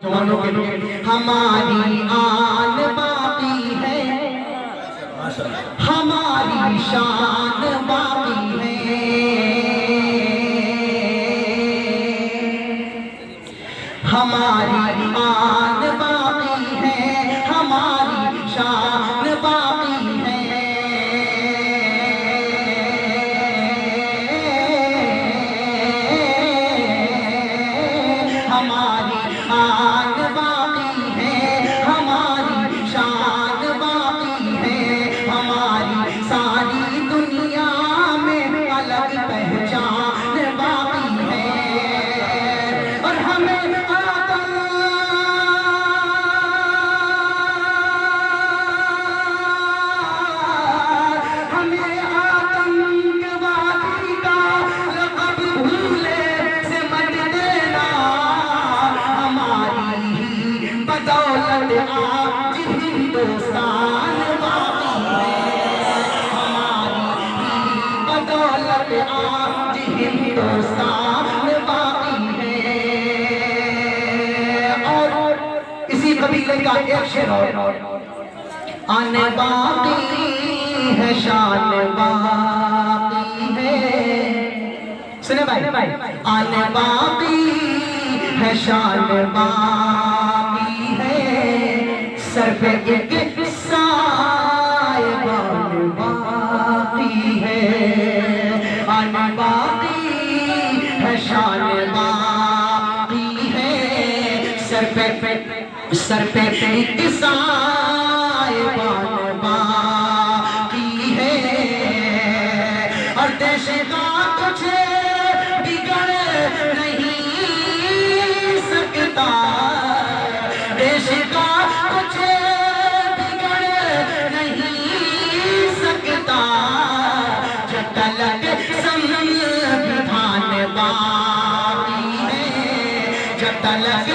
ہماری آن باقی ہے، ہماری شان باقی ہے، ہماری آن باقی ہے، ہماری شان باقی ہے، ہماری آن باقی ہے، ہماری شان باقی ہے، ہماری ساری دنیا میں الگ پہچان باقی ہے، اور ہمیں آج ہندوستان باقی ہے، ہماری بدولت آج ہندوستان باقی ہے۔ اور اسی قبیلے کا ایک شعر اور آن باقی ہے، شان باقی ہے، سنے بھائی، آن باقی ہے، شان باقی ہے، سر پہ ایک سائبان باقی ہے، آن باقی ہے، شان باقی ہے، سر پہ ایک سائبان باقی ہے، اور دیش کا کچھ بگڑ نہیں سکتا، دیش کا کچھ بگڑ نہیں سکتا، جب تلک سنویدھان باقی ہے، جب تلک